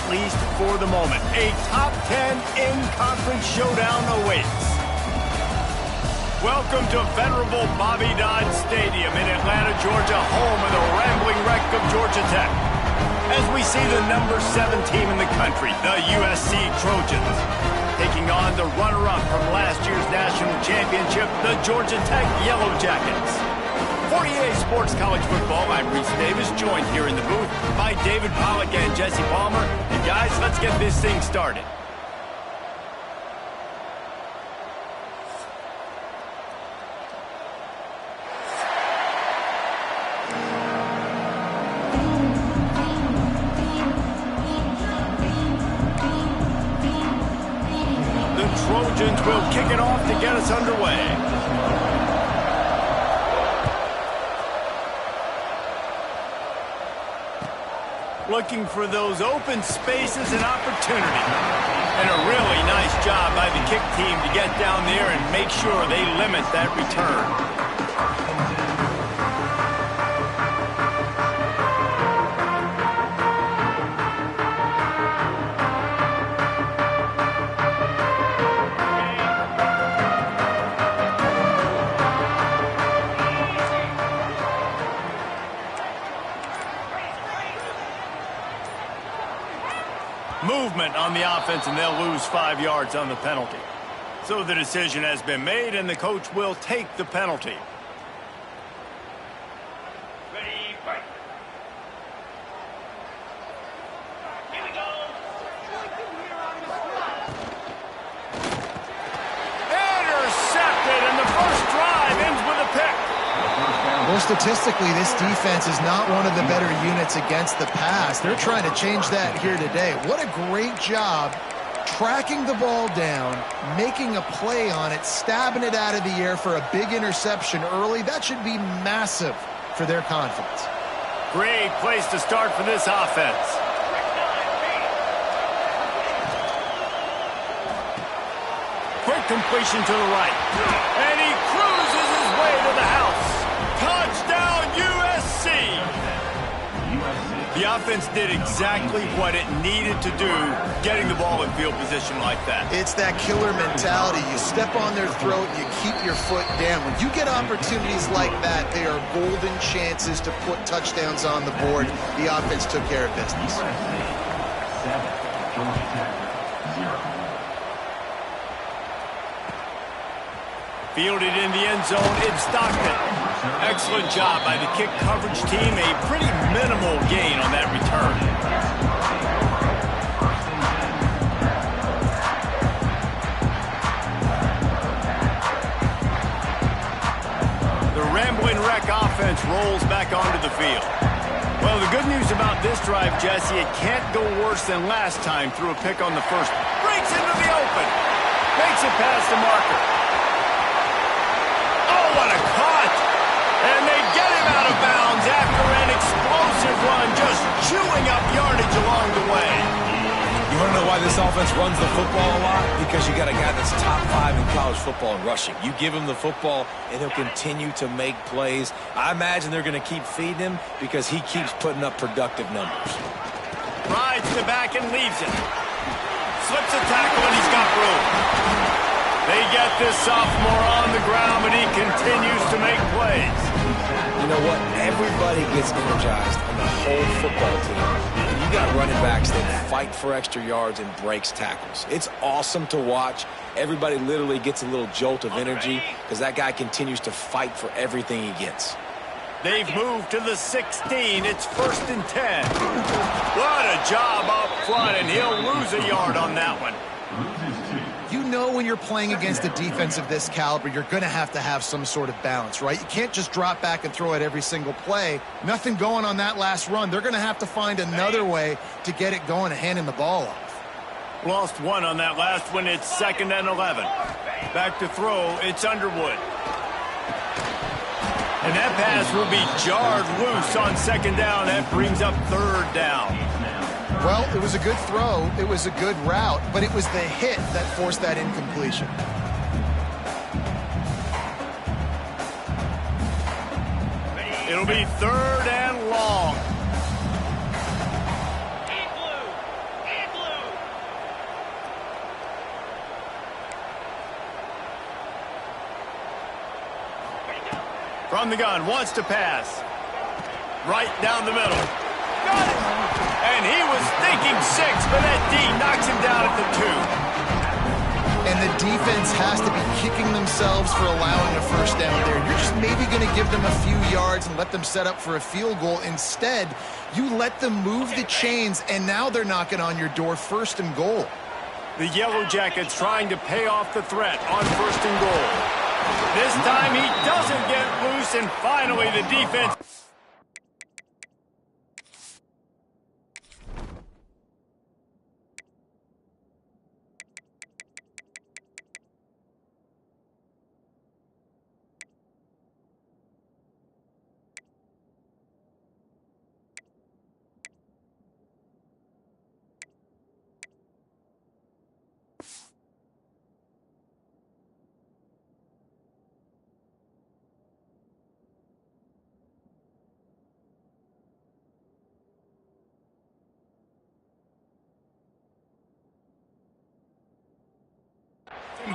least for the moment. A top 10 in-conference showdown awaits. Welcome to venerable Bobby Dodd Stadium in Atlanta, Georgia, home of the rambling wreck of Georgia Tech. As we see the number 7 team in the country, the USC Trojans, taking on the runner-up from last year's national championship, the Georgia Tech Yellow Jackets. For EA Sports College Football, I'm Reese Davis, joined here in the booth by David Pollack and Jesse Palmer. And guys, let's get this thing started. Trojans will kick it off to get us underway. Looking for those open spaces and opportunity. And a really nice job by the kick team to get down there and make sure they limit that return. Movement on the offense, and they'll lose 5 yards on the penalty. So the decision has been made, and the coach will take the penalty. Ready, fight. Here we go. Intercepted, and the first drive ends with a pick. Well, statistically, this defense is not one of the better units against the pass. They're trying to change that here today. What a great job tracking the ball down, making a play on it, stabbing it out of the air for a big interception early. That should be massive for their confidence. Great place to start for this offense. Quick completion to the right. And he cruises his way to the house. Touchdown, USC! The offense did exactly what it needed to do, getting the ball in field position like that. It's that killer mentality. You step on their throat, you keep your foot down. When you get opportunities like that, they are golden chances to put touchdowns on the board. The offense took care of business. Fielded in the end zone, it's Stockton. Excellent job by the kick coverage team. A pretty minimal gain on that return. The rambling wreck offense rolls back onto the field. Well, the good news about this drive, Jesse, it can't go worse than last time. Threw a pick on the first. Breaks into the open. Makes it past the marker. Oh, what a cut! And they get him out of bounds after an explosive run, just chewing up yardage along the way. You want to know why this offense runs the football a lot? Because you got a guy that's top 5 in college football in rushing. You give him the football, and he'll continue to make plays. I imagine they're going to keep feeding him because he keeps putting up productive numbers. Rides the back and leaves it. Slips a tackle, and he's got room. They get this sophomore on the ground, but he continues to make plays. You know what? Everybody gets energized on the whole football team. And you got running backs that fight for extra yards and breaks tackles. It's awesome to watch. Everybody literally gets a little jolt of energy because that guy continues to fight for everything he gets. They've moved to the 16. It's 1st and 10. What a job up front, and he'll lose a yard on that one. You know when you're playing against a defense of this caliber, you're going to have some sort of balance, right? You can't just drop back and throw it every single play. Nothing going on that last run. They're going to have to find another way to get it going and handing the ball off. Lost 1 on that last one. It's 2nd and 11. Back to throw. It's Underwood. And that pass will be jarred loose on 2nd down. That brings up 3rd down. Well, it was a good throw. It was a good route, but it was the hit that forced that incompletion. It'll be 3rd and long. From the gun, wants to pass. Right down the middle. Got it! And he was thinking 6, but that D knocks him down at the 2. And the defense has to be kicking themselves for allowing a first down there. You're just maybe going to give them a few yards and let them set up for a field goal. Instead, you let them move the chains, and now they're knocking on your door, 1st and goal. The Yellow Jackets trying to pay off the threat on 1st and goal. This time he doesn't get loose, and finally the defense.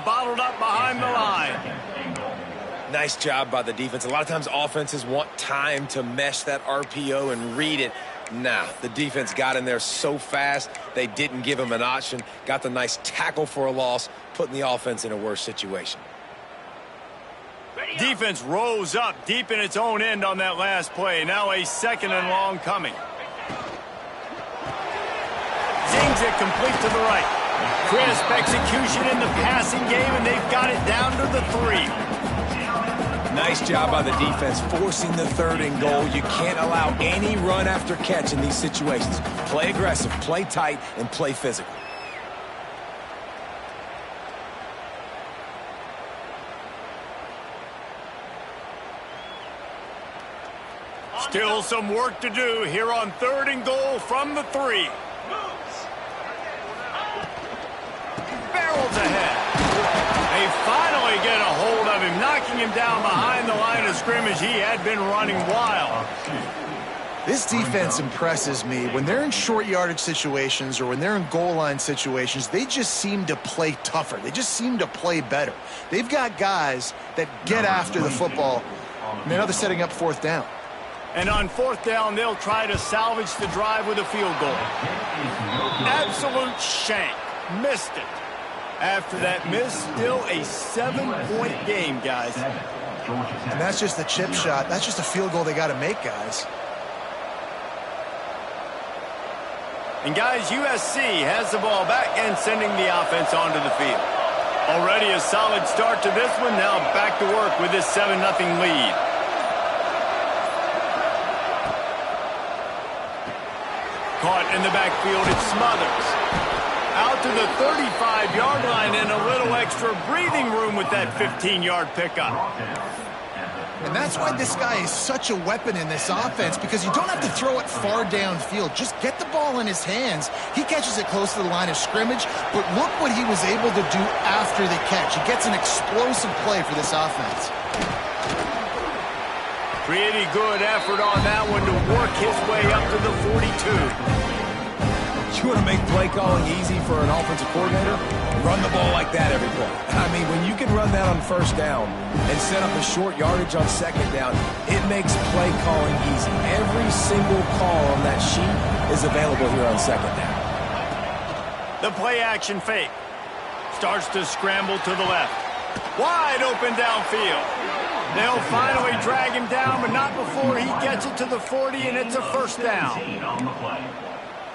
Bottled up behind the line. Nice job by the defense. A lot of times offenses want time to mesh that RPO and read it. Nah, the defense got in there so fast, they didn't give him an option. Got the nice tackle for a loss, putting the offense in a worse situation. Defense rose up deep in its own end on that last play. Now a 2nd and long coming. Zings it complete to the right. Crisp execution in the passing game, and they've got it down to the 3. Nice job by the defense forcing the 3rd and goal. You can't allow any run after catch in these situations. Play aggressive, play tight, and play physical. Still some work to do here on 3rd and goal from the 3. Barrels ahead. They finally get a hold of him, knocking him down behind the line of scrimmage. He had been running wild. This defense impresses me. When they're in short yardage situations or when they're in goal line situations, they just seem to play tougher. They just seem to play better. They've got guys that get after the football. And now they're setting up 4th down. And on 4th down, they'll try to salvage the drive with a field goal. Absolute shank. Missed it. After that miss, still a 7-point game, guys. And that's just a chip shot. That's just a field goal they got to make, guys. And, guys, USC has the ball back and sending the offense onto the field. Already a solid start to this one. Now back to work with this 7-0 lead. Caught in the backfield, it's Smothers. Out to the 35-yard line and a little extra breathing room with that 15-yard pickup. And that's why this guy is such a weapon in this offense, because you don't have to throw it far downfield. Just get the ball in his hands. He catches it close to the line of scrimmage, but look what he was able to do after the catch. He gets an explosive play for this offense. Pretty good effort on that one to work his way up to the 42. You want to make play calling easy for an offensive coordinator? Run the ball like that every play. I mean, when you can run that on 1st down and set up a short yardage on 2nd down, it makes play calling easy. Every single call on that sheet is available here on 2nd down. The play action fake. Starts to scramble to the left. Wide open downfield. They'll finally drag him down, but not before he gets it to the 40, and it's a 1st down.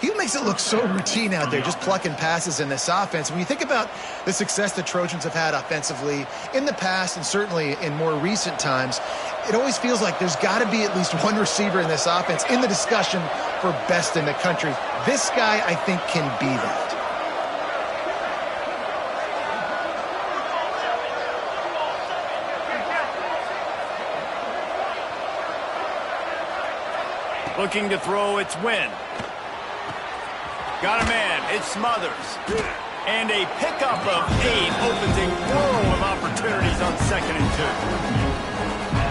He makes it look so routine out there, just plucking passes in this offense. When you think about the success the Trojans have had offensively in the past and certainly in more recent times, it always feels like there's got to be at least one receiver in this offense in the discussion for best in the country. This guy, I think, can be that. Looking to throw, it's Wynn. Got a man, it's Smothers. And a pickup of 8 opens a world of opportunities on 2nd and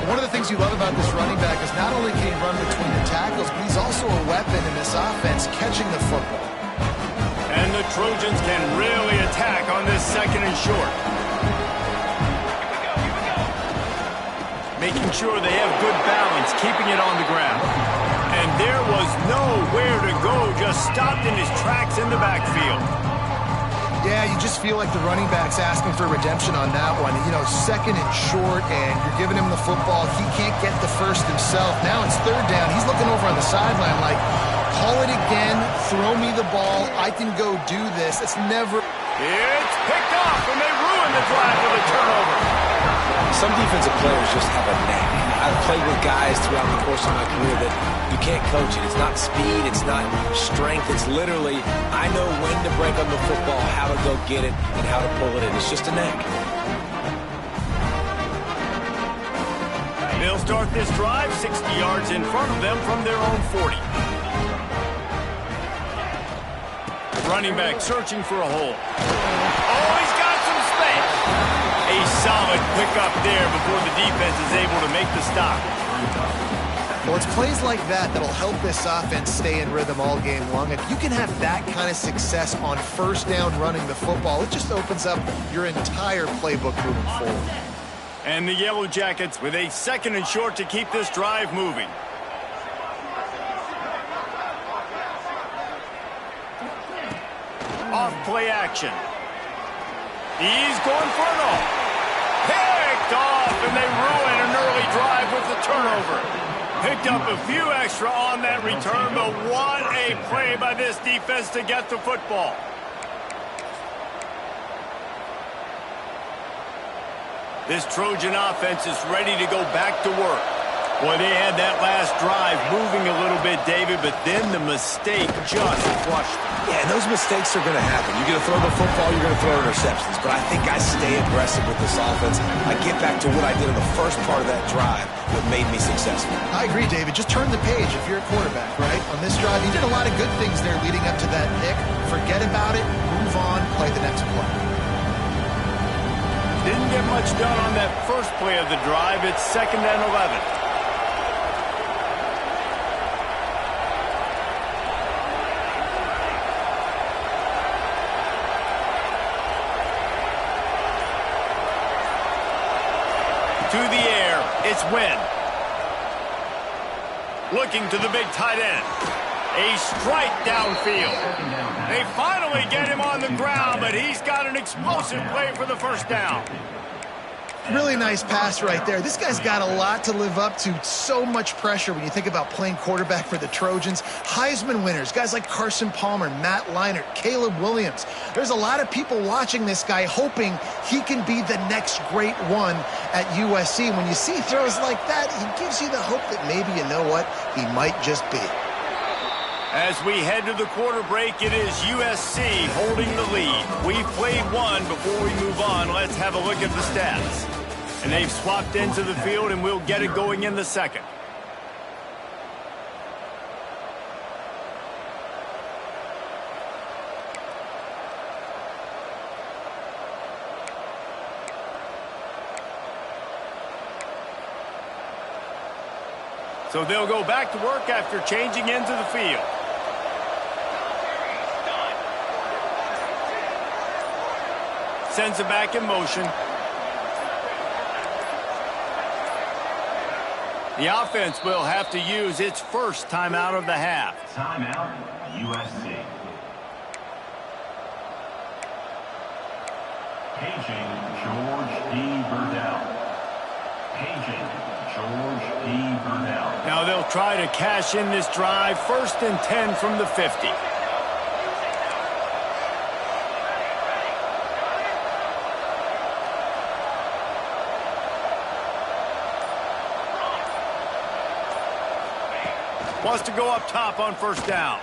2. One of the things you love about this running back is not only can he run between the tackles, but he's also a weapon in this offense, catching the football. And the Trojans can really attack on this 2nd and short. making sure they have good balance, keeping it on the ground. And there was nowhere to go, just stopped in his tracks in the backfield. Yeah, you just feel like the running back's asking for redemption on that one. You know, second and short, and you're giving him the football. He can't get the first himself. Now it's third down. He's looking over on the sideline like, call it again, throw me the ball, I can go do this. It's never... It's picked off, and they ruin the drive with a turnover. Some defensive players just have a knack. I've played with guys throughout the course of my career that you can't coach it. It's not speed, it's not strength. It's literally, I know when to break on the football, how to go get it, and how to pull it in. It's just a knack. They'll start this drive 60 yards in front of them from their own 40. Running back searching for a hole. Oh, he's got some space. A solid pickup there before the defense is able to make the stop. Well, it's plays like that that'll help this offense stay in rhythm all game long. If you can have that kind of success on first down running the football, it just opens up your entire playbook moving forward. And the Yellow Jackets with a second and short to keep this drive moving. Off play action. He's going for it all. Picked off, and they ruin an early drive with the turnover. Picked up a few extra on that return, but what a play by this defense to get the football. This Trojan offense is ready to go back to work. Boy, they had that last drive moving a little bit, David, but then the mistake just crushed them. Yeah, and those mistakes are going to happen. You're going to throw the football, you're going to throw interceptions. But I think I stay aggressive with this offense. I get back to what I did in the first part of that drive that made me successful. I agree, David. Just turn the page if you're a quarterback, right? On this drive, you did a lot of good things there leading up to that pick. Forget about it, move on, play the next play. Didn't get much done on that first play of the drive. It's 2nd and 11. To the air, it's Wynn. Looking to the big tight end. A strike downfield. They finally get him on the ground, but he's got an explosive play for the first down. Really nice pass right there. This guy's got a lot to live up to. So much pressure when you think about playing quarterback for the Trojans. Heisman winners, guys like Carson Palmer, Matt Leinart, Caleb Williams. There's a lot of people watching this guy hoping he can be the next great one at USC. When you see throws like that, he gives you the hope that maybe, you know what, he might just be. As we head to the quarter break, it is USC holding the lead. We've played one. Before we move on, let's have a look at the stats. And they've swapped into the field, and we'll get it going in the second. So they'll go back to work after changing into the field. Sends it back in motion. The offense will have to use its first timeout of the half. Timeout, USC. Paging George D. Burdell. Paging George D. Burdell. Now they'll try to cash in this drive. 1st and 10 from the 50. Wants to go up top on 1st down.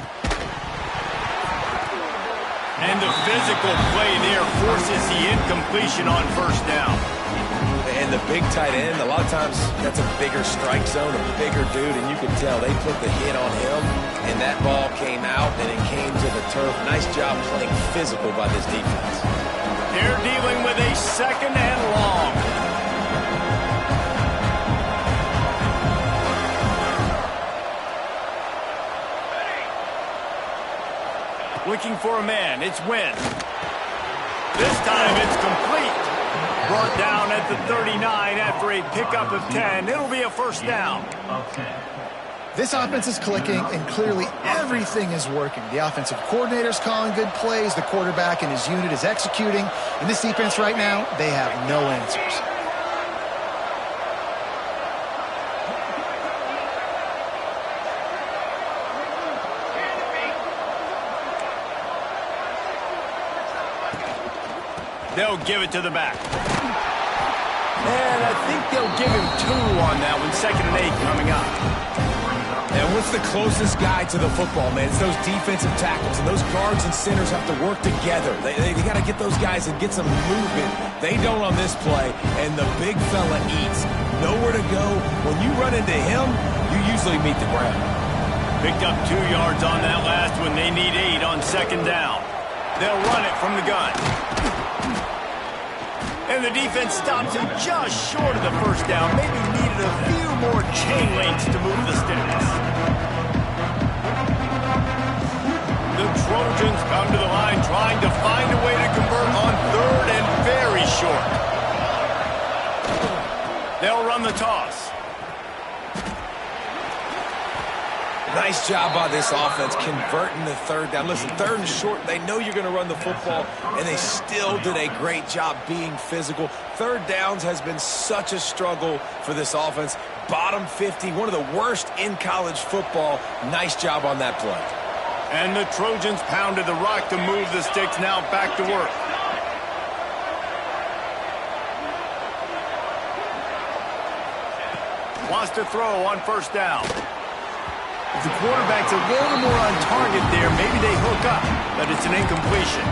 And the physical play there forces the incompletion on 1st down. And the big tight end, a lot of times that's a bigger strike zone, a bigger dude, and you can tell they put the hit on him, and that ball came out, and it came to the turf. Nice job playing physical by this defense. They're dealing with a 2nd and long. Looking for a man. It's Wynn. This time it's complete. Brought down at the 39 after a pickup of 10. It'll be a first down. This offense is clicking, and clearly everything is working. The offensive coordinator's calling good plays. The quarterback and his unit is executing. And this defense right now, they have no answers. They'll give it to the back. And I think they'll give him 2 on that one. 2nd and 8 coming up. And what's the closest guy to the football, man? It's those defensive tackles, and those guards and centers have to work together. They got to get those guys and get some movement. They don't on this play, and the big fella eats. Nowhere to go. When you run into him, you usually meet the ground. Picked up 2 yards on that last one. They need 8 on 2nd down. They'll run it from the gun. And the defense stops him just short of the first down. Maybe needed a few more chain links to move the sticks. The Trojans come to the line trying to find a way to convert on 3rd and very short. They'll run the toss. Nice job by this offense converting the 3rd down. Listen, 3rd and short, they know you're going to run the football, and they still did a great job being physical. 3rd downs has been such a struggle for this offense. Bottom 50, one of the worst in college football. Nice job on that play. And the Trojans pounded the rock to move the sticks. Now back to work. Wants to throw on 1st down. If the quarterback's a little more on target there, maybe they hook up, but it's an incompletion.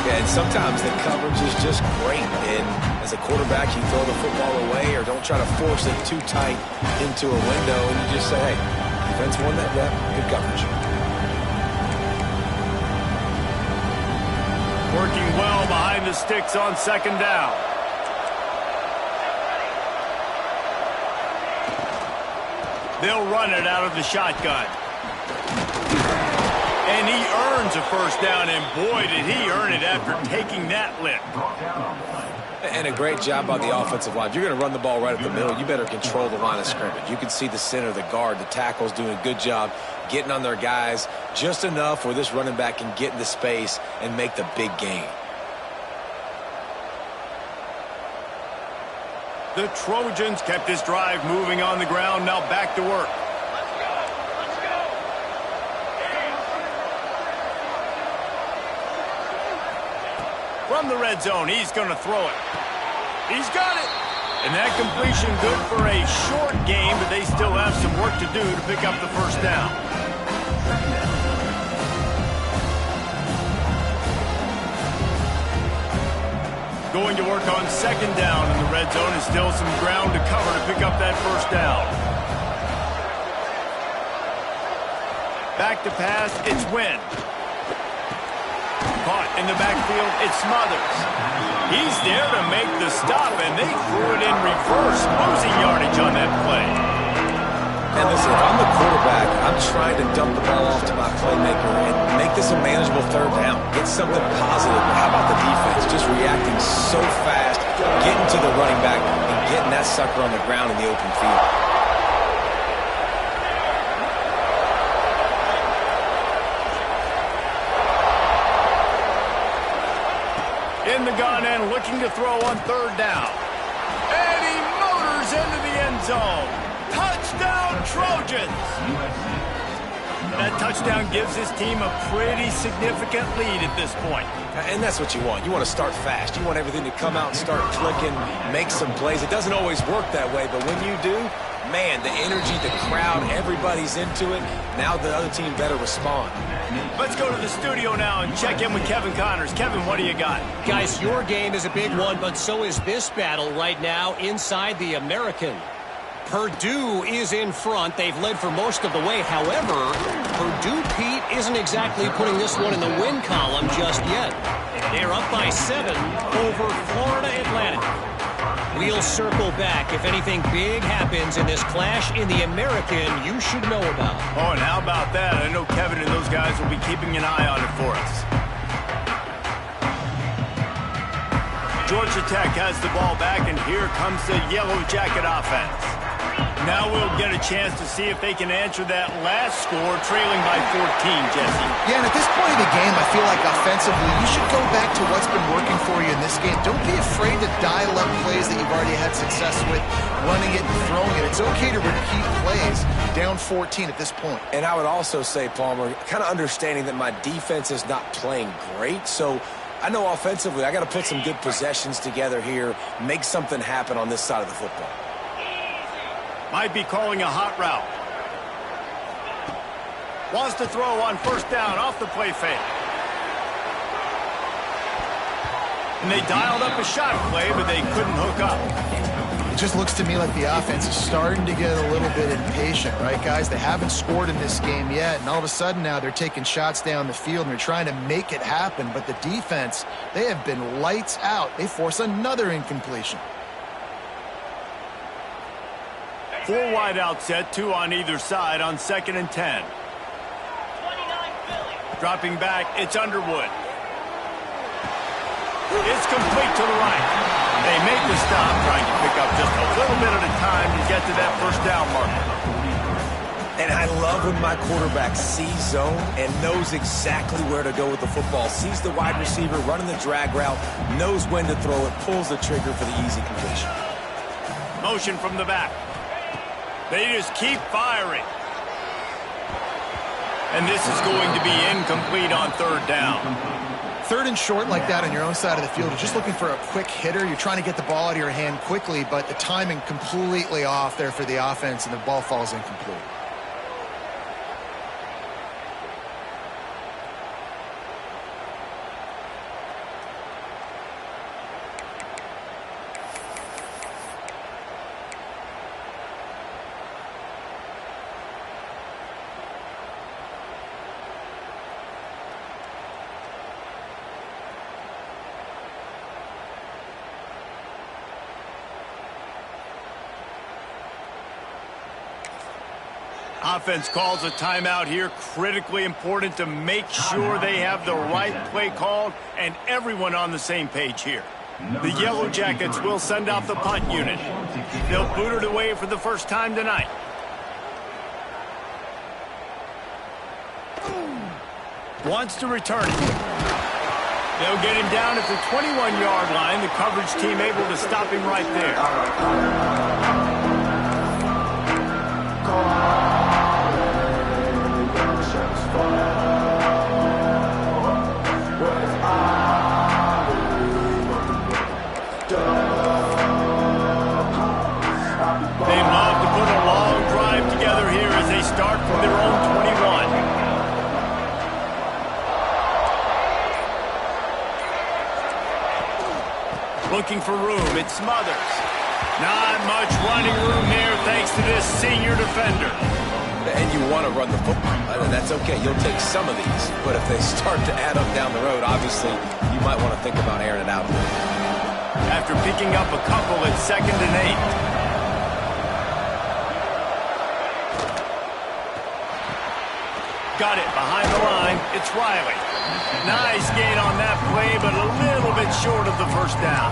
Okay, and sometimes the coverage is just great. And as a quarterback, you throw the football away or don't try to force it too tight into a window, and you just say, hey, defense won that rep, good coverage. Working well behind the sticks on 2nd down. They'll run it out of the shotgun. And he earns a 1st down, and boy, did he earn it after taking that lick. And a great job by the offensive line. If you're going to run the ball right up the middle, you better control the line of scrimmage. You can see the center, the guard, the tackles doing a good job getting on their guys just enough where this running back can get into space and make the big gain. The Trojans kept this drive moving on the ground. Now back to work. From the red zone, he's going to throw it. He's got it. And that completion good for a short game, but they still have some work to do to pick up the 1st down. Going to work on 2nd down in the red zone, and still some ground to cover to pick up that 1st down. Back to pass, it's Wynn. Caught in the backfield, it's Smothers. He's there to make the stop, and they threw it in reverse, losing yardage on that play. And listen, if I'm the quarterback, I'm trying to dump the ball off to my playmaker and make this a manageable 3rd down. Get something positive. But how about the defense? Just reacting so fast, getting to the running back, and getting that sucker on the ground in the open field. In the gun and looking to throw on 3rd down. And he motors into the end zone. Touchdown, Trojans! That touchdown gives his team a pretty significant lead at this point. And that's what you want. You want to start fast. You want everything to come out and start clicking, make some plays. It doesn't always work that way, but when you do, man, the energy, the crowd, everybody's into it. Now the other team better respond. Let's go to the studio now and check in with Kevin Connors. Kevin, what do you got? Guys, your game is a big one, but so is this battle right now inside the American. Purdue is in front. They've led for most of the way. However, Purdue, Pete, isn't exactly putting this one in the win column just yet. They're up by 7 over Florida Atlantic. We'll circle back. If anything big happens in this clash in the American, you should know about. Oh, and how about that? I know Kevin and those guys will be keeping an eye on it for us. Georgia Tech has the ball back, and here comes the Yellow Jacket offense. Now we'll get a chance to see if they can answer that last score, trailing by 14, Jesse. Yeah, and at this point of the game, I feel like offensively, you should go back to what's been working for you in this game. Don't be afraid to dial up plays that you've already had success with, running it and throwing it. It's okay to repeat plays down 14 at this point. And I would also say, Palmer, kind of understanding that my defense is not playing great, so I know offensively I got to put some good possessions together here, make something happen on this side of the football. Might be calling a hot route. Wants to throw on first down off the play fake. And they dialed up a shot play, but they couldn't hook up. It just looks to me like the offense is starting to get a little bit impatient, right, guys? They haven't scored in this game yet, and all of a sudden now they're taking shots down the field and they're trying to make it happen. But the defense, they have been lights out. They force another incompletion. 4 wide out set, 2 on either side on 2nd and 10. Dropping back, it's Underwood. It's complete to the right. They make the stop, trying to pick up just a little bit at a time to get to that first down marker. And I love when my quarterback sees zone and knows exactly where to go with the football. Sees the wide receiver running the drag route, knows when to throw it, pulls the trigger for the easy completion. Motion from the back. They just keep firing. And this is going to be incomplete on 3rd down. 3rd and short like that on your own side of the field, you're just looking for a quick hitter. You're trying to get the ball out of your hand quickly, but the timing completely off there for the offense, and the ball falls incomplete. Offense calls a timeout here. Critically important to make sure they have the right play called and everyone on the same page here. The Yellow Jackets will send out the punt unit. They'll boot it away for the first time tonight. Wants to return it. They'll get him down at the 21-yard line. The coverage team able to stop him right there. They love to put a long drive together here as they start from their own 21. Looking for room, it's Smothers. Not much running room there thanks to this senior defender. And you want to run the football. That's okay. You'll take some of these. But if they start to add up down the road, obviously, you might want to think about airing it out. After picking up a couple, it's 2nd and 8. Got it behind the line. It's Riley. Nice gain on that play, but a little bit short of the first down.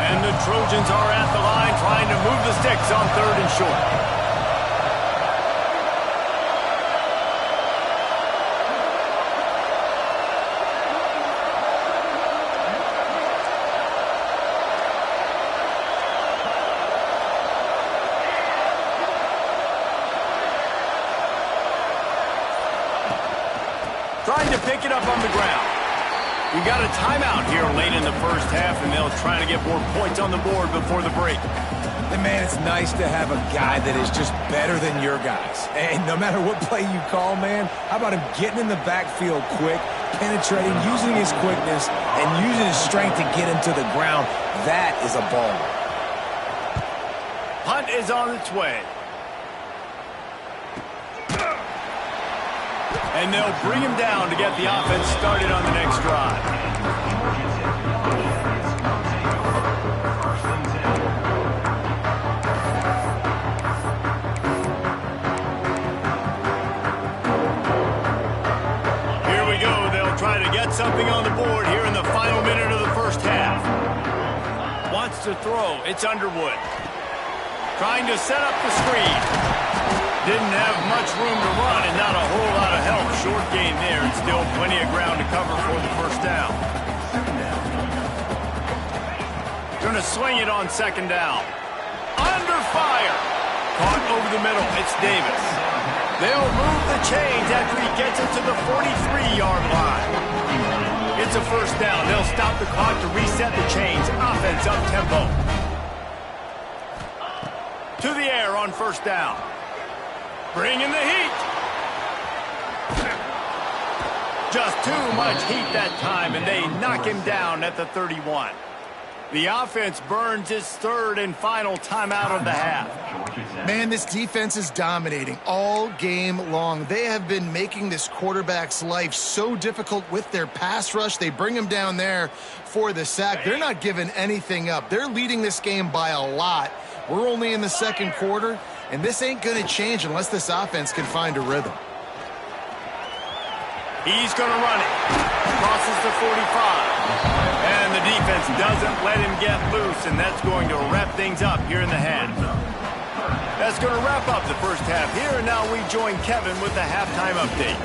And the Trojans are at the line trying to move the sticks on 3rd and short. Trying to pick it up on the ground. We got a timeout here late in the first half, and they'll try to get more points on the board before the break. And man, it's nice to have a guy that is just better than your guys. And no matter what play you call, man, how about him getting in the backfield quick, penetrating, using his quickness, and using his strength to get him to the ground? That is a ball. Punt is on its way. And they'll bring him down to get the offense started on the next drive. got something on the board here in the final minute of the first half. Wants to throw. It's Underwood. Trying to set up the screen. Didn't have much room to run and not a whole lot of help. Short gain there and still plenty of ground to cover for the first down. Going to swing it on second down. Under fire. Caught over the middle. It's Davis. They'll move the chains after he gets it to the 43-yard line. It's a first down. They'll stop the clock to reset the chains. Offense up tempo. To the air on first down. Bringing the heat. Just too much heat that time, and they knock him down at the 31. The offense burns its third and final timeout of the half. Man, this defense is dominating all game long. They have been making this quarterback's life so difficult with their pass rush. They bring him down there for the sack. They're not giving anything up. They're leading this game by a lot. We're only in the second quarter, and this ain't going to change unless this offense can find a rhythm. He's going to run it. Crosses the 45. And the defense doesn't let him get loose, and that's going to wrap things up here in the half. That's going to wrap up the first half here, and now we join Kevin with the halftime update.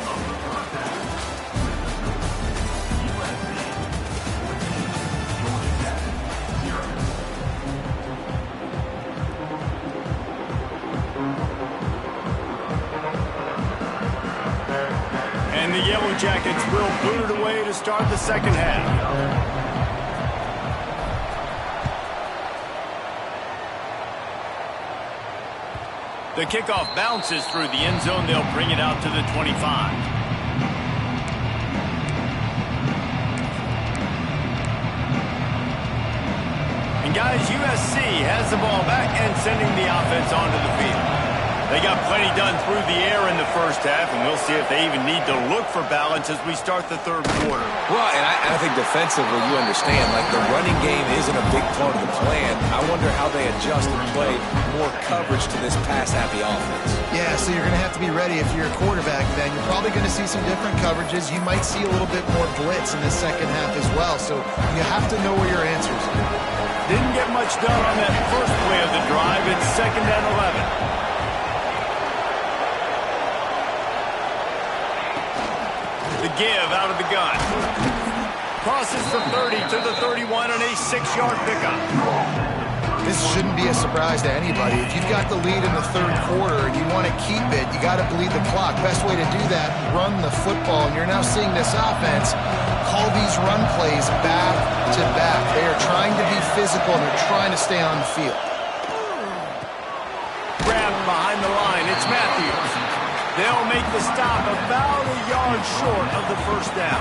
And the Yellow Jackets will boot it away to start the second half. The kickoff bounces through the end zone. They'll bring it out to the 25. And guys, USC has the ball back and sending the offense onto the field. They got plenty done through the air in the first half, and we'll see if they even need to look for balance as we start the third quarter. Well, and I think defensively, you understand, like the running game isn't a big part of the plan. I wonder how they adjust and play more coverage to this pass-happy offense. Yeah, so you're going to have to be ready if you're a quarterback then. You're probably going to see some different coverages. You might see a little bit more blitz in the second half as well, so you have to know where your answers are. Didn't get much done on that first play of the drive. It's second and 11. The give out of the gun. Crosses the 30 to the 31 and a 6-yard pickup. This shouldn't be a surprise to anybody. If you've got the lead in the third quarter and you want to keep it, you got to bleed the clock. Best way to do that, run the football. And you're now seeing this offense call these run plays back to back. They are trying to be physical and they're trying to stay on the field. Grab behind the line. It's Matthews. They'll make the stop about a yard short of the first down.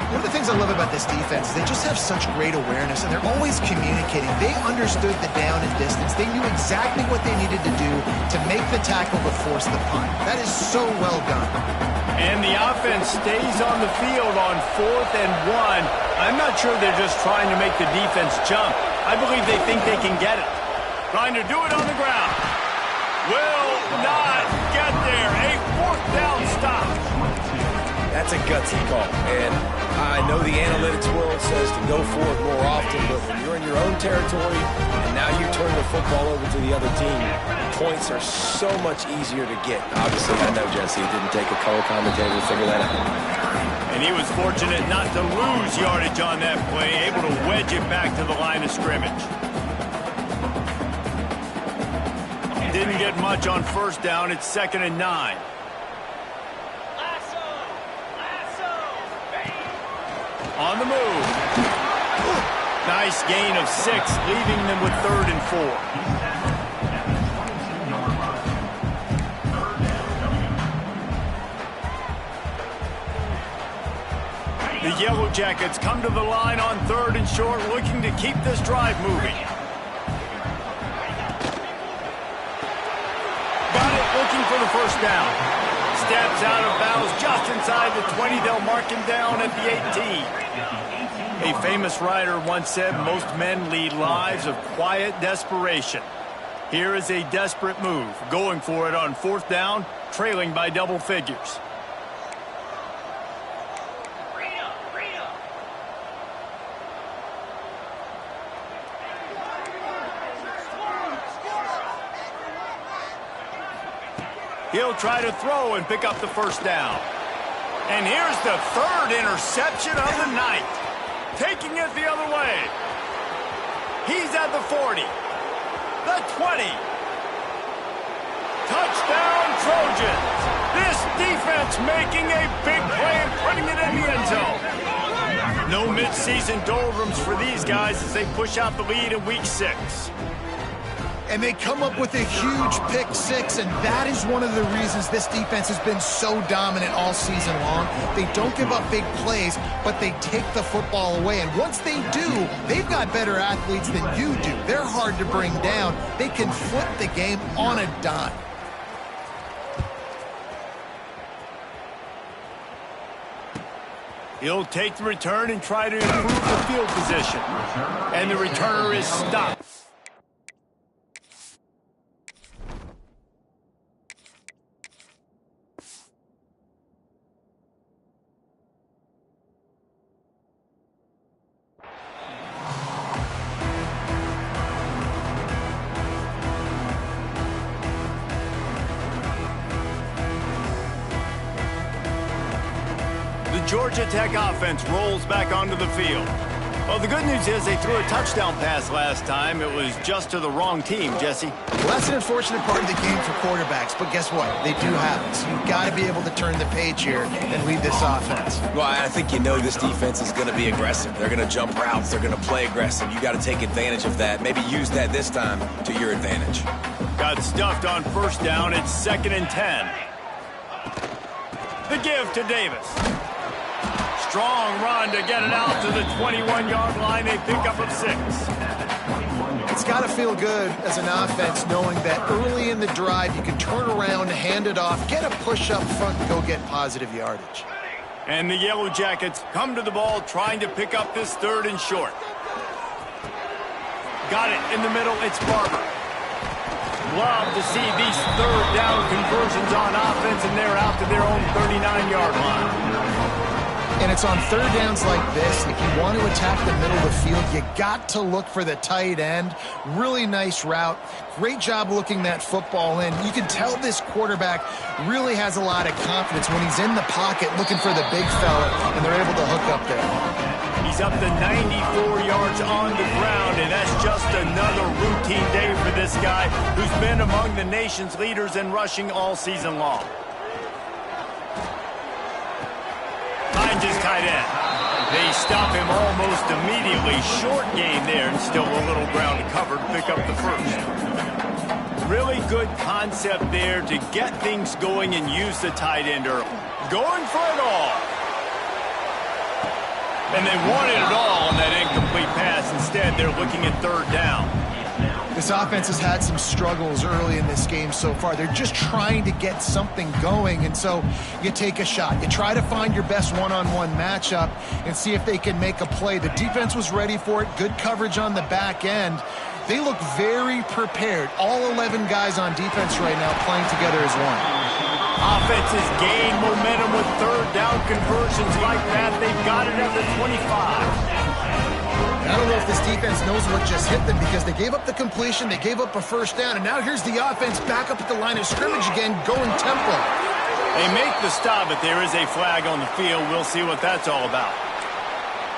One of the things I love about this defense is they just have such great awareness, and they're always communicating. They understood the down and distance. They knew exactly what they needed to do to make the tackle to force the punt. That is so well done. And the offense stays on the field on 4th and 1. I'm not sure they're just trying to make the defense jump. I believe they think they can get it. Trying to do it on the ground. Will not get there. A 4th down stop. That's a gutsy call. And I know the analytics world says to go for it more often, but when you're in your own territory and now you turn the football over to the other team, points are so much easier to get. Obviously, I know, Jesse, it didn't take a color commentator to figure that out. And he was fortunate not to lose yardage on that play, able to wedge it back to the line of scrimmage. Didn't get much on first down. It's 2nd and 9. On the move. Nice gain of 6, leaving them with 3rd and 4. The Yellow Jackets come to the line on 3rd and short, looking to keep this drive moving. Looking for the first down. Steps out of bounds just inside the 20. They'll mark him down at the 18. A famous writer once said, most men lead lives of quiet desperation. Here is a desperate move, going for it on 4th down, trailing by double figures. He'll try to throw and pick up the first down. And here's the third interception of the night. Taking it the other way. He's at the 40. The 20. Touchdown, Trojans. This defense making a big play and putting it in the end zone. No midseason doldrums for these guys as they push out the lead in Week 6. And they come up with a huge pick six, and that is one of the reasons this defense has been so dominant all season long. They don't give up big plays, but they take the football away. And once they do, they've got better athletes than you do. They're hard to bring down. They can flip the game on a dime. He'll take the return and try to improve the field position. And the returner is stopped. Georgia Tech offense rolls back onto the field. Well, the good news is they threw a touchdown pass last time. It was just to the wrong team, Jesse. Well, that's an unfortunate part of the game for quarterbacks, but guess what? They do have it. So you've got to be able to turn the page here and lead this offense. Well, I think you know this defense is going to be aggressive. They're going to jump routes. They're going to play aggressive. You got to take advantage of that. Maybe use that this time to your advantage. Got stuffed on first down. It's 2nd and 10. The give to Davis. Strong run to get it out to the 21-yard line. They pick up of 6. It's got to feel good as an offense knowing that early in the drive you can turn around, hand it off, get a push up front, and go get positive yardage. And the Yellow Jackets come to the ball trying to pick up this 3rd and short. Got it in the middle. It's Barber. Love to see these 3rd down conversions on offense, and they're out to their own 39-yard line. And it's on 3rd downs like this. If you want to attack the middle of the field, you got to look for the tight end. Really nice route. Great job looking that football in. You can tell this quarterback really has a lot of confidence when he's in the pocket looking for the big fella, and they're able to hook up there. He's up to 94 yards on the ground, and that's just another routine day for this guy who's been among the nation's leaders in rushing all season long. Finds his tight end. They stop him almost immediately. Short game there, and still a little ground to cover to pick up the first. Really good concept there to get things going and use the tight end early. Going for it all. And they wanted it all on that incomplete pass. Instead, they're looking at 3rd down. This offense has had some struggles early in this game so far. They're just trying to get something going, and so you take a shot. You try to find your best one-on-one matchup and see if they can make a play. The defense was ready for it. Good coverage on the back end. They look very prepared. All 11 guys on defense right now playing together as one. Offenses gain momentum with 3rd down conversions like that. They've got it at the 25. I don't know if this defense knows what just hit them because they gave up the completion, they gave up a first down, and now here's the offense back up at the line of scrimmage again, going tempo. They make the stop, but there is a flag on the field. We'll see what that's all about.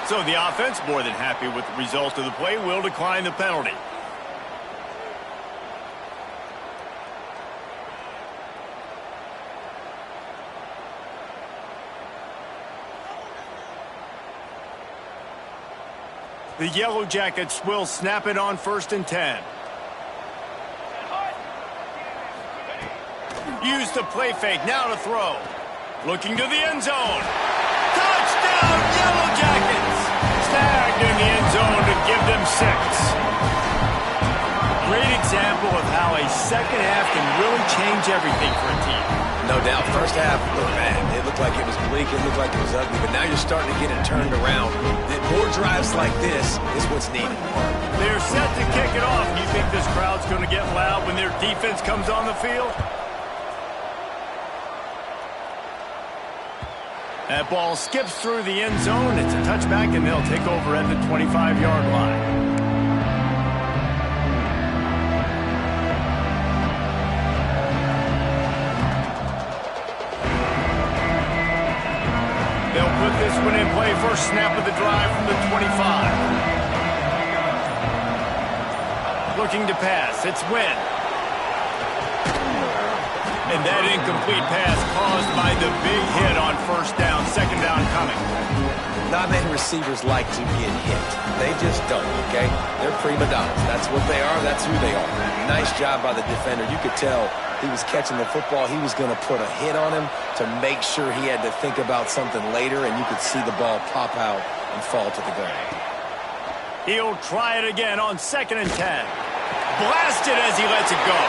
So the offense, more than happy with the result of the play, will decline the penalty. The Yellow Jackets will snap it on 1st and 10. Use the play fake, now to throw. Looking to the end zone. Touchdown, Yellow Jackets! Snagged in the end zone to give them 6. Great example of how a second half can really change everything for a team. No doubt. First half looked bad. It looked like it was bleak. It looked like it was ugly. But now you're starting to get it turned around. More drives like this is what's needed. They're set to kick it off. You think this crowd's going to get loud when their defense comes on the field? That ball skips through the end zone. It's a touchback, and they'll take over at the 25-yard line. one in play, first snap of the drive from the 25. Looking to pass, it's Wynn. And that incomplete pass caused by the big hit on first down, second down coming. Not many receivers like to get hit. They just don't, okay? They're prima donnas. That's what they are. That's who they are. Nice job by the defender. You could tell he was catching the football. He was going to put a hit on him to make sure he had to think about something later, and you could see the ball pop out and fall to the ground. He'll try it again on 2nd and 10. Blasted as he lets it go.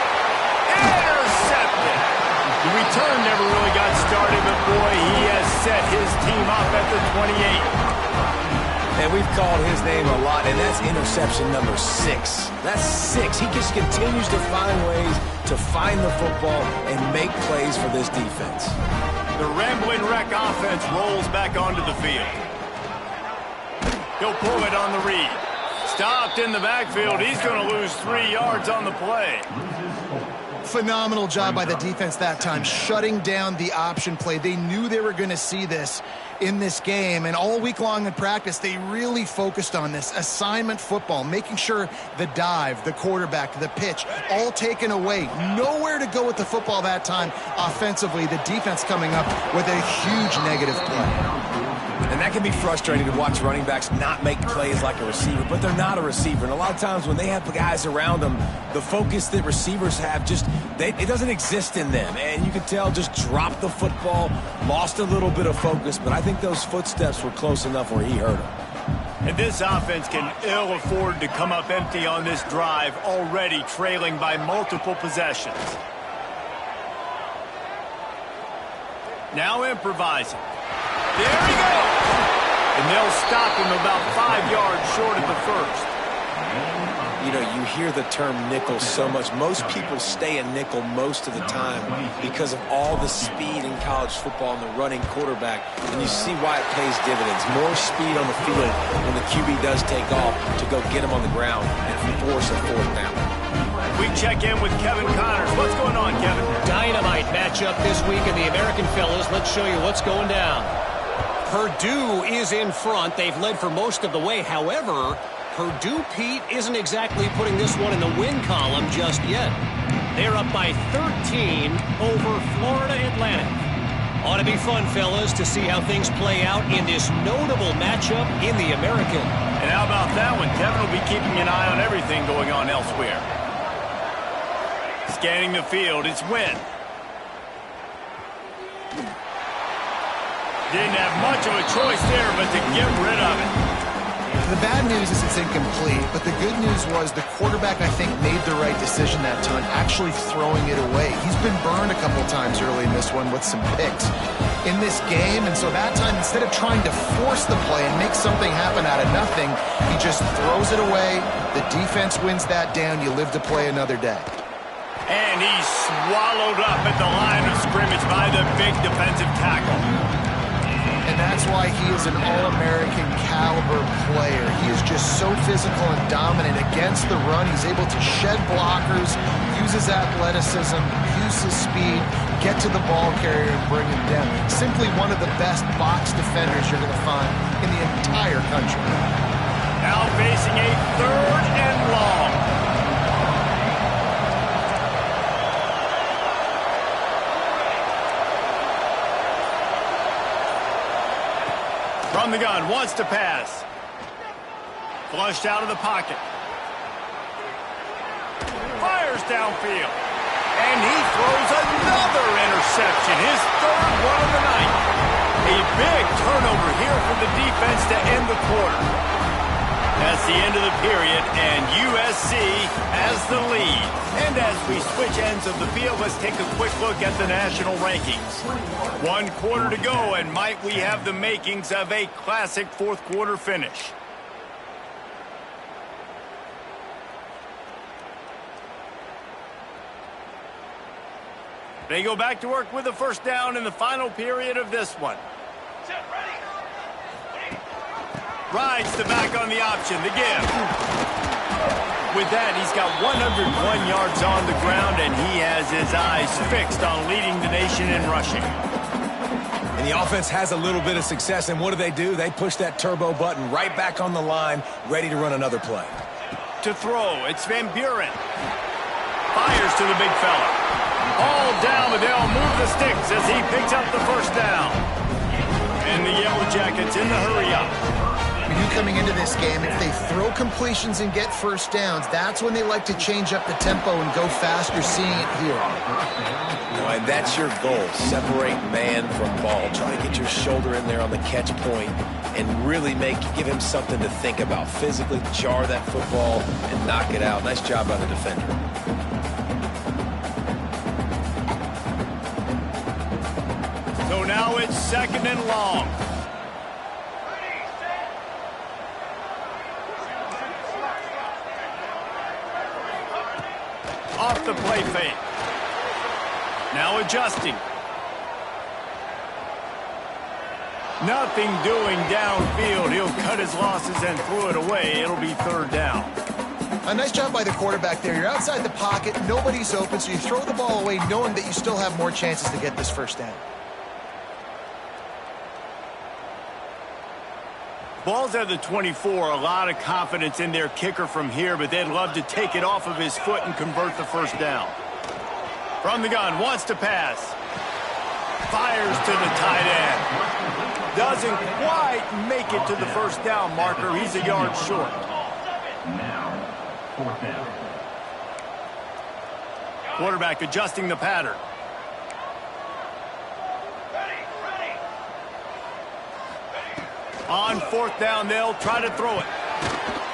Intercepted. The return never really got started, but boy, he has set his team up at the 28. And we've called his name a lot, and that's interception number 6. That's 6. He just continues to find ways to find the football and make plays for this defense. The Rambling Wreck offense rolls back onto the field. He'll pull it on the read. Stopped in the backfield. He's going to lose 3 yards on the play. Phenomenal job by the defense that time, shutting down the option play. They knew they were going to see this in this game, and all week long in practice, they really focused on this assignment football, making sure the dive, the quarterback, the pitch, all taken away. Nowhere to go with the football that time offensively. The defense coming up with a huge negative play. And that can be frustrating to watch running backs not make plays like a receiver, but they're not a receiver. And a lot of times when they have guys around them, the focus that receivers have it doesn't exist in them. And you can tell just dropped the football, lost a little bit of focus, but I think those footsteps were close enough where he hurt him. And this offense can ill afford to come up empty on this drive, already trailing by multiple possessions. Now improvising. There he goes! And they'll stop him about 5 yards short of the first. You know, you hear the term nickel so much. Most people stay a nickel most of the time because of all the speed in college football and the running quarterback. And you see why it pays dividends. More speed on the field when the QB does take off to go get him on the ground and force a 4th down. We check in with Kevin Connors. What's going on, Kevin? Dynamite matchup this week in the American, fellas. Let's show you what's going down. Purdue is in front. They've led for most of the way. However, Purdue, Pete, isn't exactly putting this one in the win column just yet. They're up by 13 over Florida Atlantic. Ought to be fun, fellas, to see how things play out in this notable matchup in the American. And how about that one? Kevin will be keeping an eye on everything going on elsewhere. Scanning the field, it's Wynn. Didn't have much of a choice there, but to get rid of it. The bad news is it's incomplete, but the good news was the quarterback, I think, made the right decision that time, actually throwing it away. He's been burned a couple times early in this one with some picks in this game, and so that time, instead of trying to force the play and make something happen out of nothing, he just throws it away. The defense wins that down. You live to play another day. And he's swallowed up at the line of scrimmage by the big defensive tackle. And that's why he is an All-American caliber player. He is just so physical and dominant against the run. He's able to shed blockers, use his athleticism, use his speed, get to the ball carrier and bring him down. Simply one of the best box defenders you're going to find in the entire country. Now facing a 3rd and long. From the gun, wants to pass. Flushed out of the pocket. Fires downfield. And he throws another interception, his 3rd one of the night. A big turnover here for the defense to end the quarter. That's the end of the period, and USC has the lead. And as we switch ends of the field, let's take a quick look at the national rankings. 1 quarter to go, and might we have the makings of a classic 4th quarter finish. They go back to work with the first down in the final period of this one. Rides the back on the option, the give. With that, he's got 101 yards on the ground, and he has his eyes fixed on leading the nation in rushing. And And the offense has a little bit of success, and what do? They push that turbo button right back on the line, ready to run another play. To throw, it's Van Buren. Fires to the big fella. All down, but they'll move the sticks as he picks up the first down. And the Yellow Jackets in the hurry up. For you coming into this game, if they throw completions and get first downs, that's when they like to change up the tempo and go faster, seeing it here. And that's your goal, separate man from ball. Try to get your shoulder in there on the catch point and really give him something to think about. Physically jar that football and knock it out. Nice job by the defender. So now it's 2nd and long. Off the play fake. Now adjusting. Nothing doing downfield. He'll cut his losses and throw it away. It'll be 3rd down. A nice job by the quarterback there. You're outside the pocket. Nobody's open, so you throw the ball away knowing that you still have more chances to get this first down. Ball's at the 24. A lot of confidence in their kicker from here, but they'd love to take it off of his foot and convert the first down. From the gun, wants to pass. Fires to the tight end. Doesn't quite make it to the first down marker. He's a yard short. Now, 4th down. Quarterback adjusting the pattern. On 4th down, they'll try to throw it.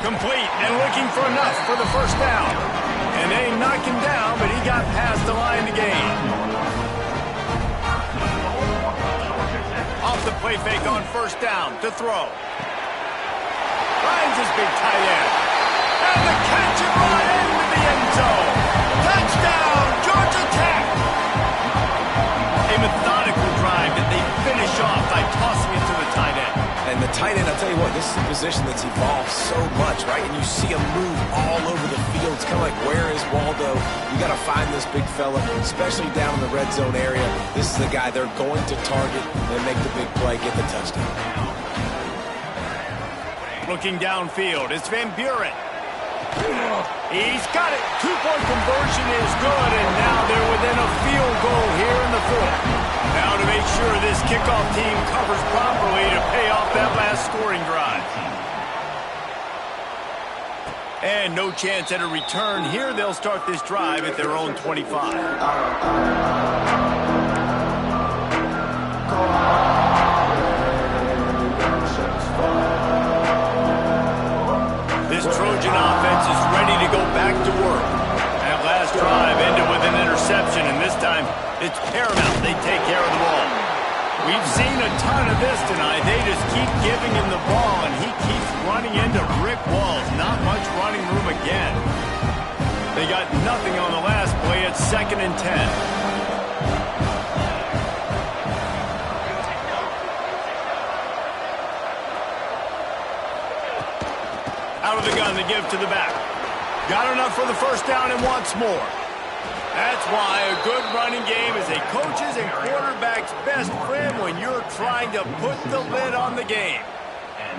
Complete and looking for enough for the first down. And they knock him down, but he got past the line to gain. Off the play fake on 1st down to throw. Finds his big tight end. And the catch it right into the end zone. Touchdown, Georgia Tech. A methodical drive that they finish off by tossing it to the tight end. And the tight end, I'll tell you what, this is a position that's evolved so much, right? And you see him move all over the field. It's kind of like, where is Waldo? You got to find this big fella, especially down in the red zone area. This is the guy they're going to target and make the big play, get the touchdown. Looking downfield, it's Van Buren. He's got it. 2-point conversion is good, and now they're within a field goal here in the 4th. Now to make sure this kickoff team covers properly to pay off that last scoring drive. And no chance at a return here. They'll start this drive at their own 25. This Trojan offense is ready to go back to work. That last drive ended with an interception, and this time it's paramount they take care of the ball. We've seen a ton of this tonight. They just keep giving him the ball, and he keeps running into brick walls. Not much running room again. They got nothing on the last play. It's 2nd and 10. Out of the gun, they give to the back. Got enough for the first down and wants more. That's why a good running game is a coach's and quarterback's best friend when you're trying to put the lid on the game.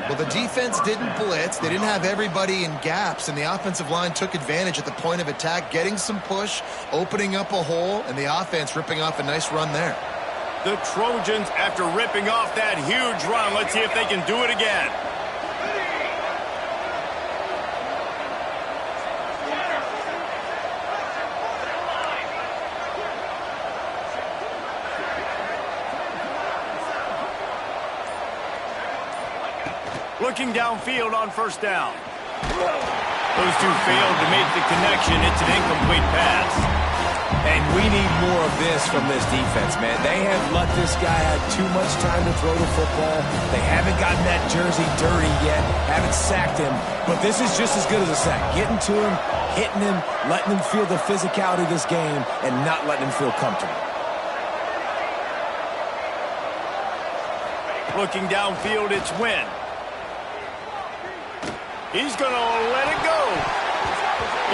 Well, the defense didn't blitz. They didn't have everybody in gaps, and the offensive line took advantage at the point of attack, getting some push, opening up a hole, and the offense ripping off a nice run there. The Trojans, after ripping off that huge run, let's see if they can do it again. Looking downfield on first down. Those two failed to make the connection. It's an incomplete pass. And we need more of this from this defense, man. They have let this guy have too much time to throw the football. They haven't gotten that jersey dirty yet, haven't sacked him. But this is just as good as a sack. Getting to him, hitting him, letting him feel the physicality of this game, and not letting him feel comfortable. Looking downfield, it's Wynn. He's going to let it go.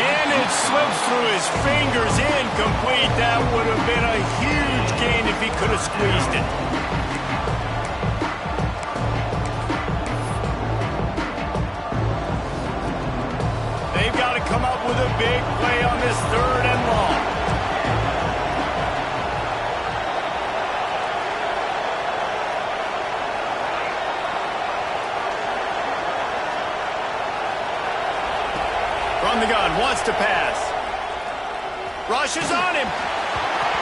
And it slips through his fingers, incomplete. That would have been a huge gain if he could have squeezed it. big play on this 3rd and long. From the gun, wants to pass. Rushes on him.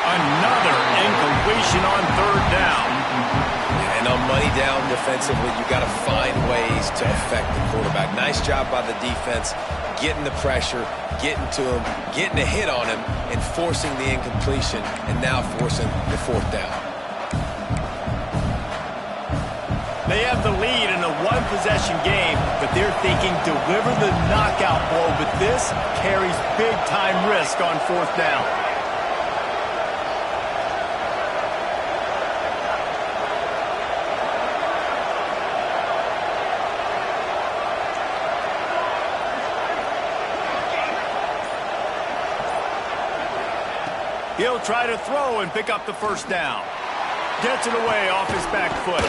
Another incompletion on 3rd down. And on money down defensively, you got to find ways to affect the quarterback. Nice job by the defense, getting the pressure, getting to him, getting a hit on him, and forcing the incompletion, and now forcing the 4th down. They have the lead in a one-possession game, but they're thinking deliver the knockout blow, but this carries big-time risk on 4th down. He'll try to throw and pick up the 1st down. Gets it away off his back foot.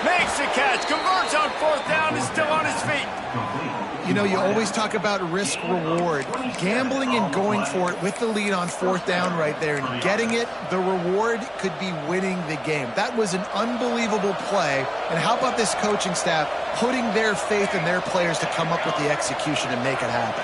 Makes the catch, converts on 4th down, is still on his feet. You know, you always talk about risk-reward. Gambling and going for it with the lead on 4th down right there and getting it, the reward could be winning the game. That was an unbelievable play. And how about this coaching staff putting their faith in their players to come up with the execution and make it happen?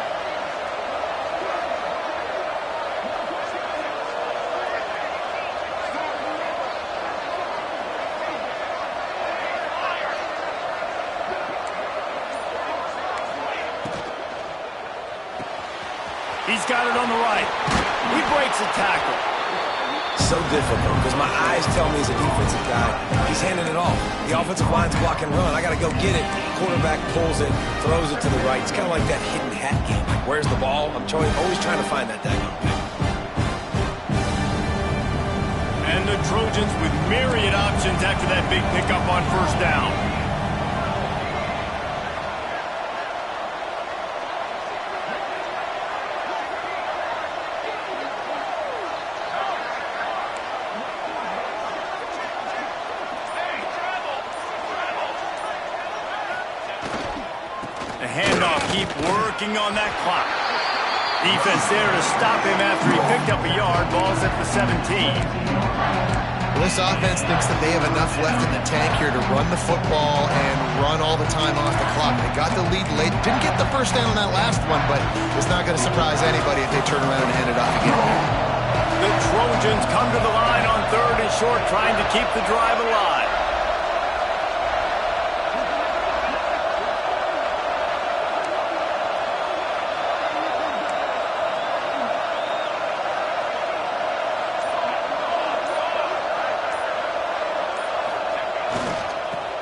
He's got it on the right. He breaks a tackle. So difficult because my eyes tell me he's a defensive guy. He's handing it off. The offensive line's block and run. I got to go get it. Quarterback pulls it, throws it to the right. It's kind of like that hidden hat game. Like, where's the ball? I'm always trying to find that daggone thing. And the Trojans with myriad options after that big pickup on 1st down. Keep working on that clock. Defense there to stop him after he picked up a yard. Ball's at the 17. Well, this offense thinks that they have enough left in the tank here to run the football and run all the time off the clock. They got the lead late. Didn't get the 1st down on that last one, but it's not going to surprise anybody if they turn around and hand it off again. The Trojans come to the line on 3rd and short, trying to keep the drive alive.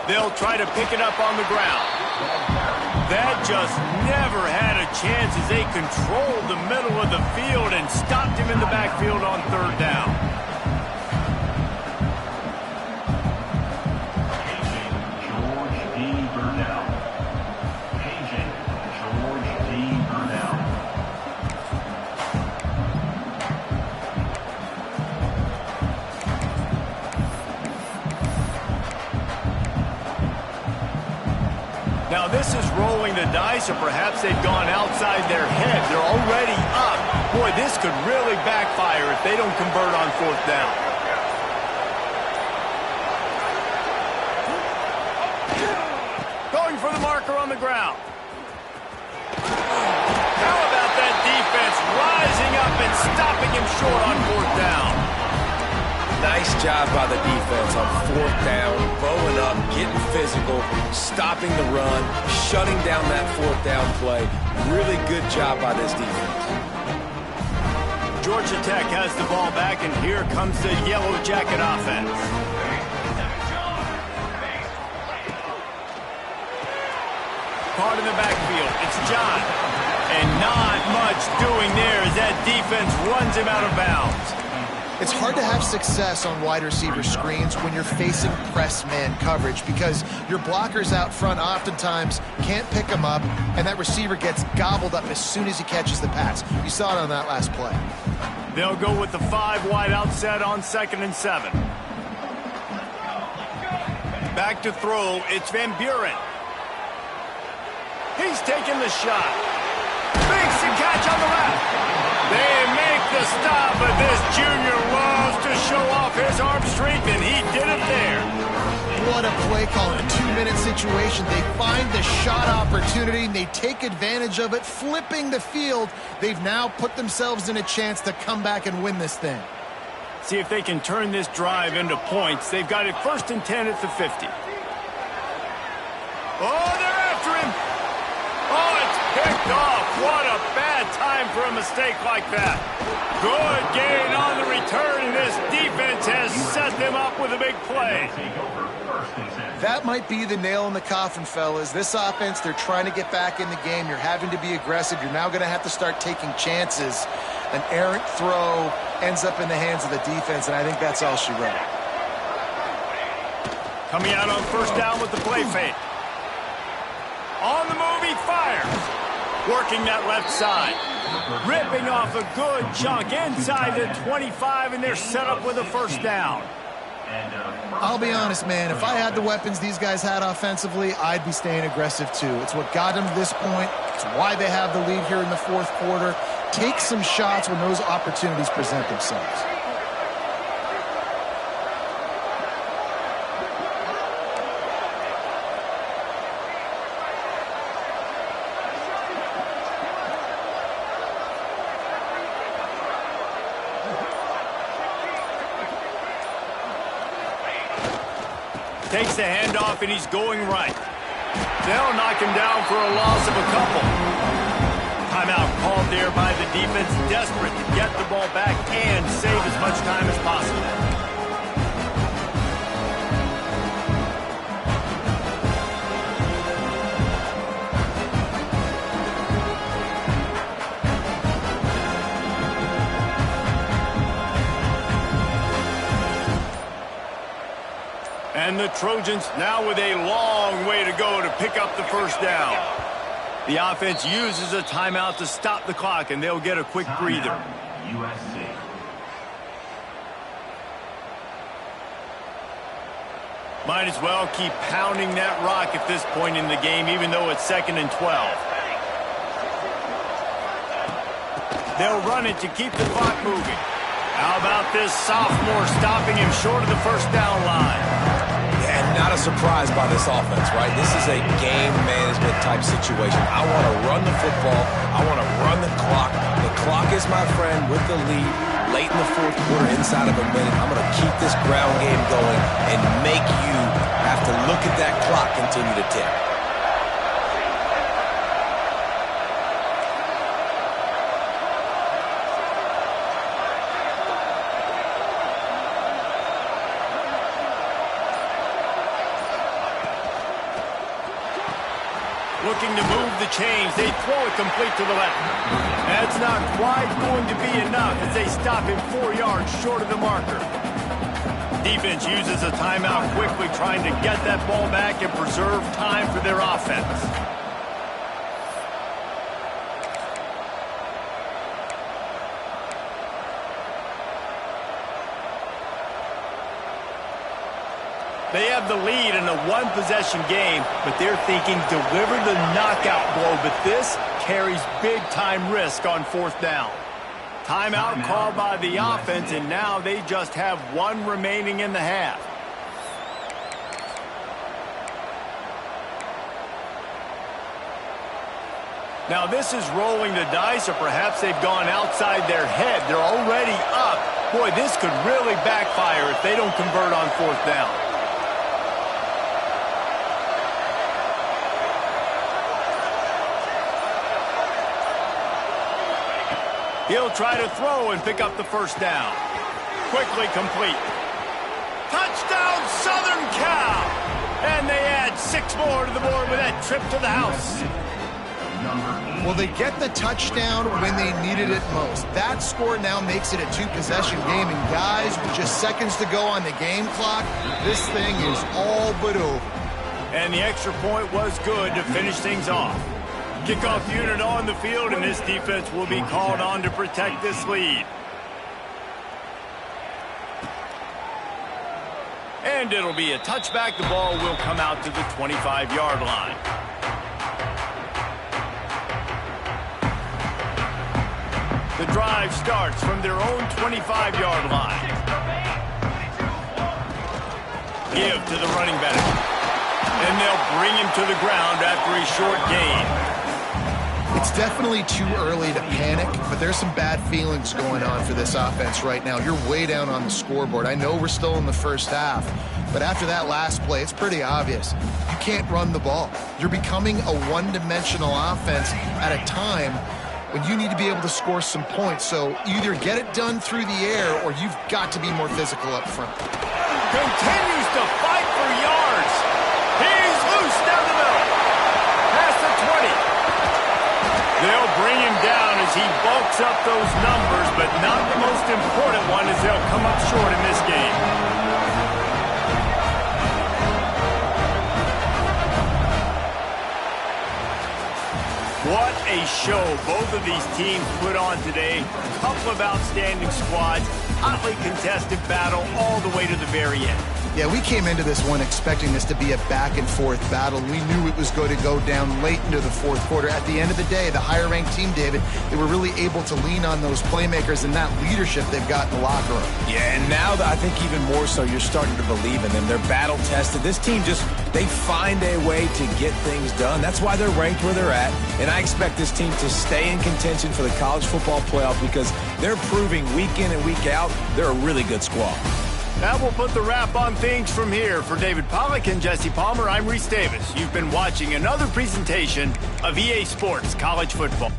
They'll try to pick it up on the ground. That just never had a chance as they controlled the middle of the field and stopped him in the backfield on 3rd down. Now this is rolling the dice, or perhaps they've gone outside their head. They're already up. Boy, this could really backfire if they don't convert on 4th down. Going for the marker on the ground. How about that defense rising up and stopping him short on 4th down? Nice job by the defense on 4th down, bowing up, getting physical, stopping the run, shutting down that 4th down play. Really good job by this defense. Georgia Tech has the ball back, and here comes the Yellow Jacket offense. Caught in the backfield. It's John. And not much doing there as that defense runs him out of bounds. It's hard to have success on wide receiver screens when you're facing press man coverage because your blockers out front oftentimes can't pick them up, and that receiver gets gobbled up as soon as he catches the pass. You saw it on that last play. They'll go with the 5 wide outset on 2nd and 7. Back to throw, it's Van Buren. He's taking the shot. Makes the catch catch on the left. They make the stop, but this junior loves to show off his arm strength, and he did it there. What a play call in a 2-minute situation. They find the shot opportunity, and they take advantage of it, flipping the field. They've now put themselves in a chance to come back and win this thing. See if they can turn this drive into points. They've got it 1st and 10 at the 50. Oh, they're after him. Oh, it's picked off. What a bad time for a mistake like that. Good gain on the return, and this defense has set them up with a big play. That might be the nail in the coffin, fellas. This offense, they're trying to get back in the game. You're having to be aggressive. You're now going to have to start taking chances. An errant throw ends up in the hands of the defense, and I think that's all she wrote. Coming out on 1st down with the play fake. On the move, he fires. Working that left side. Ripping off a good chunk inside the 25, and they're set up with a 1st down. I'll be honest, man. If I had the weapons these guys had offensively, I'd be staying aggressive too. It's what got them to this point. It's why they have the lead here in the 4th quarter. Take some shots when those opportunities present themselves. Takes the handoff, and he's going right. They'll knock him down for a loss of a couple. Timeout called there by the defense, desperate to get the ball back and save as much time as possible. And the Trojans now with a long way to go to pick up the 1st down. The offense uses a timeout to stop the clock, and they'll get a quick breather. USC. Might as well keep pounding that rock at this point in the game, even though it's 2nd and 12. They'll run it to keep the clock moving. How about this sophomore stopping him short of the 1st down line? And not a surprise by this offense, right? This is a game management type situation. I want to run the football. I want to run the clock. The clock is my friend with the lead late in the 4th quarter, inside of a minute. I'm going to keep this ground game going and make you have to look at that clock continue to tick. Looking to move the chains. They throw it complete to the left. That's not quite going to be enough as they stop him 4 yards short of the marker. Defense uses a timeout quickly, trying to get that ball back and preserve time for their offense. They have the lead in a 1-possession game, but they're thinking deliver the knockout blow, but this carries big-time risk on 4th down. Timeout called by the offense, and now they just have 1 remaining in the half. Now this is rolling the dice, or perhaps they've gone outside their head. They're already up. Boy, this could really backfire if they don't convert on 4th down. He'll try to throw and pick up the 1st down. Quickly complete. Touchdown, Southern Cal! And they add 6 more to the board with that trip to the house. Well, they get the touchdown when they needed it most. That score now makes it a 2-possession game. And guys, with just seconds to go on the game clock, this thing is all but over. And the extra point was good to finish things off. Kickoff unit on the field, and this defense will be called on to protect this lead. And it'll be a touchback. The ball will come out to the 25-yard line. The drive starts from their own 25-yard line. Give to the running back. And they'll bring him to the ground after a short gain. It's definitely too early to panic, but there's some bad feelings going on for this offense right now. You're way down on the scoreboard. I know we're still in the first half, but after that last play, it's pretty obvious. You can't run the ball. You're becoming a one-dimensional offense at a time when you need to be able to score some points. So either get it done through the air or you've got to be more physical up front. Continues to fight for yards. He's loose down the middle. Past the 20. They'll bring him down as he bulks up those numbers, but not the most important one as they'll come up short in this game. What a show both of these teams put on today. A couple of outstanding squads, hotly contested battle all the way to the very end. Yeah, we came into this one expecting this to be a back-and-forth battle. We knew it was going to go down late into the fourth quarter. At the end of the day, the higher-ranked team, David, they were really able to lean on those playmakers and that leadership they've got in the locker room. Yeah, and now I think even more so, you're starting to believe in them. They're battle-tested. This team they find a way to get things done. That's why they're ranked where they're at. And I expect this team to stay in contention for the college football playoff because they're proving week in and week out they're a really good squad. That will put the wrap on things from here. For David Pollack and Jesse Palmer, I'm Reese Davis. You've been watching another presentation of EA Sports College Football.